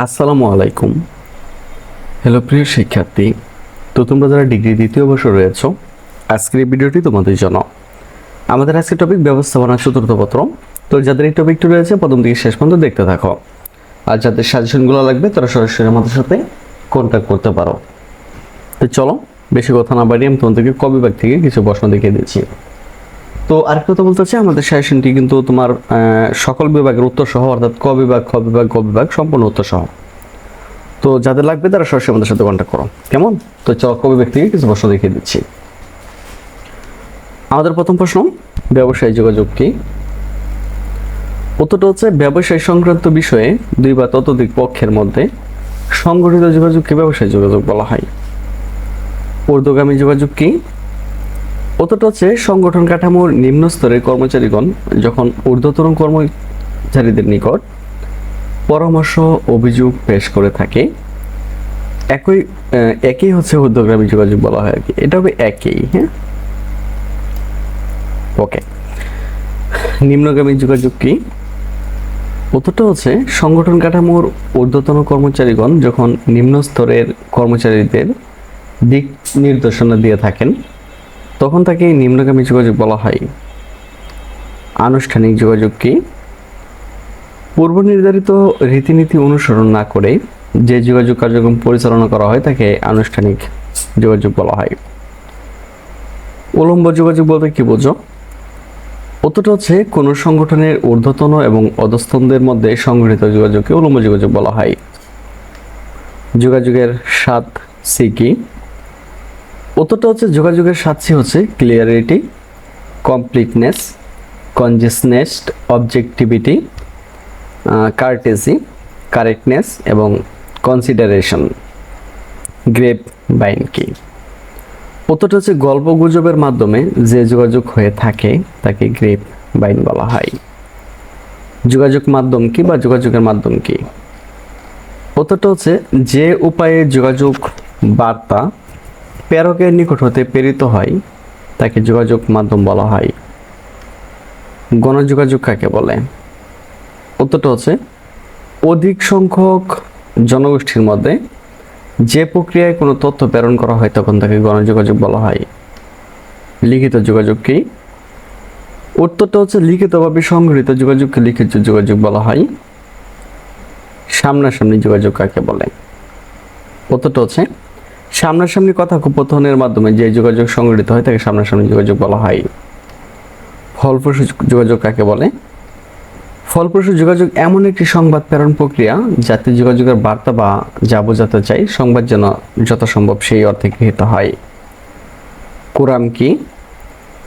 আসসালামু আলাইকুম। হ্যালো প্রিয় শিক্ষার্থী, তো তোমরা যারা ডিগ্রি দ্বিতীয় বর্ষে রয়েছো, আজকের এই ভিডিওটি তোমাদের জন্য। আমাদের আজকের টপিক ব্যবস্থাপনা চতুর্থ পত্র। তো যাদের এই টপিকটি রয়েছে প্রথম থেকে শেষ পর্যন্ত দেখতে থাকো, আর যাদের সাজেশনগুলো লাগবে তারা সরাসরি আমাদের সাথে কন্ট্যাক্ট করতে পারো। তো চলো, বেশি কথা না বাড়িয়ে আমি তোমাদেরকে ক বিভাগ থেকে কিছু প্রশ্ন দেখিয়ে দিচ্ছি। তো আরেকটা কথা বলতে চাই, আমাদের সাজেশনটি কিন্তু তোমার সকল বিভাগের উত্তর সহ, অর্থাৎ ক বিভাগ, খ বিভাগ, গ বিভাগ সম্পূর্ণ উত্তর সহ। তো যাদের লাগবে তারা সরাসরি আমাদের সাথে কন্ট্যাক্ট করো, কেমন? তো চলো ক বিভাগ থেকে কিছু প্রশ্ন দেখিয়ে দিচ্ছি। আমাদের প্রথম প্রশ্ন, ব্যবসায় যোগাযোগ কি? উত্তরটা হচ্ছে, ব্যবসায় সংক্রান্ত বিষয়ে দুই বা ততোধিক পক্ষের মধ্যে সংগঠিত যোগাযোগকে ব্যবসায় যোগাযোগ বলা হয়। ঊর্ধ্বগামী যোগাযোগ কি? উত্তরটা হচ্ছে, সংগঠন কাঠামোর নিম্ন স্তরের কর্মচারীগণ যখন ঊর্ধ্বতন কর্মচারীদের নিকট পরামর্শ অভিযোগ পেশ করে থাকে, একই হচ্ছে ঊর্ধ্বগামী যোগাযোগ বলা হয় আর কি। এটা হবে একই। হ্যাঁ, ওকে। নিম্নগামী যোগাযোগ কি? উত্তরটা হচ্ছে, সংগঠন কাঠামোর ঊর্ধ্বতন কর্মচারীগণ যখন নিম্ন স্তরের কর্মচারীদের দিক নির্দেশনা দিয়ে থাকেন তখন তাকে নিম্নগামী যোগাযোগ বলা হয়। আনুষ্ঠানিক যোগাযোগ কি? পূর্ব নির্ধারিত রীতিনীতি অনুসরণ না করে যে যোগাযোগ কার্যক্রম পরিচালনা করা হয় তাকে আনুষ্ঠানিক যোগাযোগ বলা হয়। উলম্ব যোগাযোগ বলতে কি বোঝো? উত্তরটা হচ্ছে, কোনো সংগঠনের ঊর্ধ্বতন এবং অধস্তনদের মধ্যে সংগঠিত যোগাযোগকে উলম্ব যোগাযোগ বলা হয়। যোগাযোগের 7 সি কি? উত্তরটা হচ্ছে, যোগাযোগের 7 সি হচ্ছে clarity, completeness, conciseness, objectivity, courtesy, correctness এবং কনসিডারেশন। গ্রেপ বাইন কি? উত্তরটা হচ্ছে, গল্প গুজবের মাধ্যমে যে যোগাযোগ হয়ে থাকে তাকে গ্রেপ বাইন বলা হয়। যোগাযোগ মাধ্যম কি বা যোগাযোগের মাধ্যম কি? উত্তরটা হচ্ছে, যে উপায়ে যোগাযোগ বার্তা প্রেরকের নিকট হতে প্রেরিত হয় তাকে যোগাযোগ মাধ্যম বলা হয়। গণযোগাযোগ কাকে বলে? উত্তরটা হচ্ছে, অধিক সংখ্যক জনগোষ্ঠীর মধ্যে যে প্রক্রিয়ায় কোনো তথ্য প্রেরণ করা হয় তখন তাকে গণযোগাযোগ বলা হয়। লিখিত যোগাযোগ কি? উত্তরটা হচ্ছে, লিখিতভাবে সংগঠিত যোগাযোগকে লিখিত যোগাযোগ বলা হয়। সামনাসামনি যোগাযোগ কাকে বলে? উত্তরটা হচ্ছে, সামনাসামনি কথোপকথনের মাধ্যমে যে যোগাযোগ সংগঠিত হয় তাকে সামনাসামনি যোগাযোগ বলা হয়। ফলপ্রসূ যোগাযোগ কাকে বলে? ফলপ্রসূ যোগাযোগ এমন একটি সংবাদ প্রেরণ প্রক্রিয়া যাতে যোগাযোগের বার্তা বা যা বোঝাতে চাই সংবাদ যেন যথাসম্ভব সেই অর্থে গৃহীত হয়। কোরাম কি?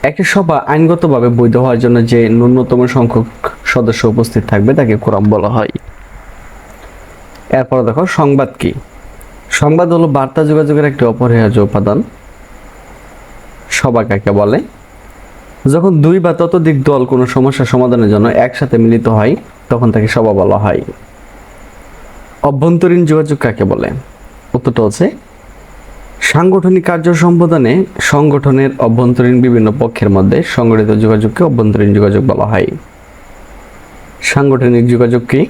একটি সভা আইনগতভাবে বৈধ হওয়ার জন্য যে ন্যূনতম সংখ্যক সদস্য উপস্থিত থাকবে তাকে কোরাম বলা হয়। এরপর দেখো, সংবাদ কি? সংবাদ হলো বার্তা যোগাযোগের একটি অপরিহার্য উপাদান। সভা কাকে বলে? যখন দুই বা ততোধিক দল কোনো সমস্যা সমাধানের জন্য একসাথে মিলিত হয় তখন তাকে সভা বলা হয়। অভ্যন্তরীণ যোগাযোগ কাকে বলে? উত্তরটা হচ্ছে, সাংগঠনিক কার্য সম্পাদনে সংগঠনের অভ্যন্তরীণ বিভিন্ন পক্ষের মধ্যে সংগঠিত যোগাযোগকে অভ্যন্তরীণ যোগাযোগ বলা হয়। সাংগঠনিক যোগাযোগ কি?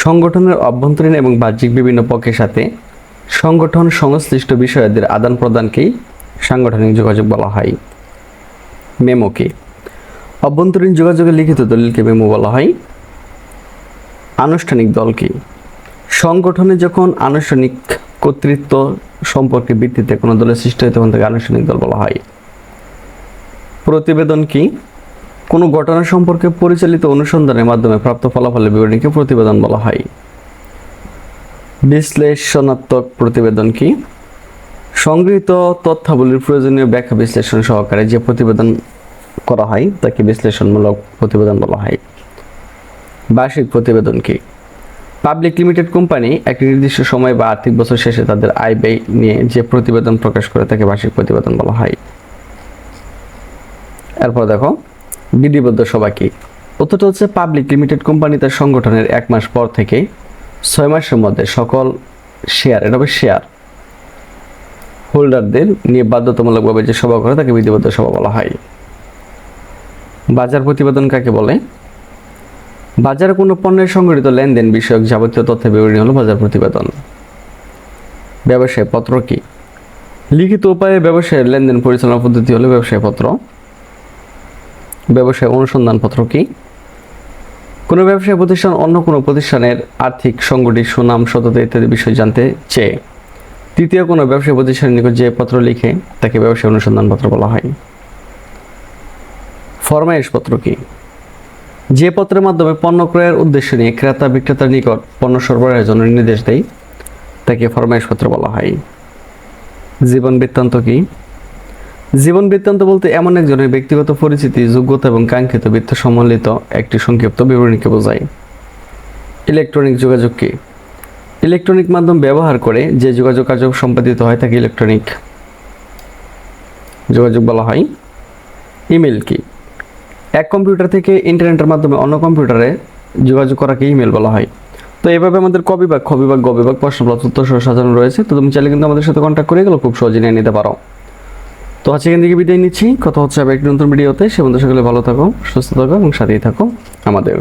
সংগঠনের অভ্যন্তরীণ এবং বাহ্যিক বিভিন্ন পক্ষের সাথে সংগঠন সংশ্লিষ্ট বিষয়াদির আদান প্রদানকেই সাংগঠনিক যোগাযোগ বলা হয়। মেমো কি? অভ্যন্তরীণ যোগাযোগের লিখিত দলিলকে মেমো বলা হয়। আনুষ্ঠানিক দল কি? সংগঠনে যখন আনুষ্ঠানিক কর্তৃত্ব সম্পর্কে ভিত্তিতে কোনো দলের সৃষ্টি হয় তখন তাকে আনুষ্ঠানিক দল বলা হয়। প্রতিবেদন কি? কোনো ঘটনা সম্পর্কে পরিচালিত অনুসন্ধানের মাধ্যমে প্রাপ্ত ফলাফলের বিবরণীকে প্রতিবেদন বলা হয়। বিশ্লেষণাত্মক প্রতিবেদন কি? সংগৃহীত তথ্যাবলীর প্রয়োজনীয় ব্যাখ্যা বিশ্লেষণ সহকারে যে প্রতিবেদন করা হয় তাকে বিশ্লেষণমূলক প্রতিবেদন বলা হয়। বার্ষিক প্রতিবেদন কি? পাবলিক লিমিটেড কোম্পানি একটি নির্দিষ্ট সময় বা আর্থিক বছর শেষে তাদের আয় ব্যয় নিয়ে যে প্রতিবেদন প্রকাশ করে তাকে বার্ষিক প্রতিবেদন বলা হয়। এরপর দেখো, বিধিবদ্ধ সভা কি? উত্তরটা হচ্ছে, পাবলিক লিমিটেড কোম্পানি তার সংগঠনের 1 মাস পর থেকে 6 মাসের মধ্যে সকল শেয়ার, এটা হবে শেয়ার হোল্ডারদের নিয়ে বাধ্যতামূলকভাবে যে সভা করে তাকে বিধিবদ্ধ সভা বলা হয়। বাজার প্রতিবেদন কাকে বলে? বাজারে কোনো পণ্যের সংগঠিত লেনদেন বিষয়ক যাবতীয় তথ্যের বিবরণী হলো বাজার প্রতিবেদন। ব্যবসায় পত্র কি? লিখিত উপায়ে ব্যবসায়ের লেনদেন পরিচালনা পদ্ধতি হলো ব্যবসায় পত্র। ব্যবসায় অনুসন্ধান পত্র কি? কোনো ব্যবসায় প্রতিষ্ঠান অন্য কোনো প্রতিষ্ঠানের আর্থিক সংগঠন সুনাম সততা ইত্যাদি বিষয় জানতে চেয়ে তৃতীয় কোনো ব্যবসায় প্রতিষ্ঠানের নিকট যে পত্র লিখে তাকে ব্যবসায় অনুসন্ধান পত্র বলা হয়। ফরমায়েশ পত্র কি? যে পত্রের মাধ্যমে পণ্য ক্রয়ের উদ্দেশ্য নিয়ে ক্রেতা বিক্রেতার নিকট পণ্য সরবরাহের জন্য নির্দেশ দেয় তাকে ফরমায়েশ পত্র বলা হয়। জীবন বৃত্তান্ত কি? জীবন বৃত্তান্ত বলতে এমন একজনের ব্যক্তিগত পরিচিতি, যোগ্যতা এবং কাঙ্ক্ষিত বৃত্ত সম্বলিত একটি সংক্ষিপ্ত বিবরণীকে বোঝায়। ইলেকট্রনিক যোগাযোগ কি? ইলেকট্রনিক মাধ্যম ব্যবহার করে যে যোগাযোগ কার্য সম্পাদিত হয় তাকে ইলেকট্রনিক যোগাযোগ বলা হয়। ইমেল কি? এক কম্পিউটার থেকে ইন্টারনেটের মাধ্যমে অন্য কম্পিউটারে যোগাযোগ করাকে ইমেল বলা হয়। তো এইভাবে আমাদের ক বিভাগ, খ বিভাগ, গ বিভাগ প্রশ্নপত্র উত্তর সহ সাজানো রয়েছে। তো তুমি চাইলে কিন্তু আমাদের সাথে কন্ট্যাক্ট করে গেলে খুব সহজে নিয়ে নিতে পারো। তো আজকে এখান থেকে বিদায় নিচ্ছি, কথা হচ্ছে আবার একটি নতুন ভিডিওতে। সে বন্ধু সকলে ভালো থাকো, সুস্থ থাকো এবং সাথেই থাকো আমাদের।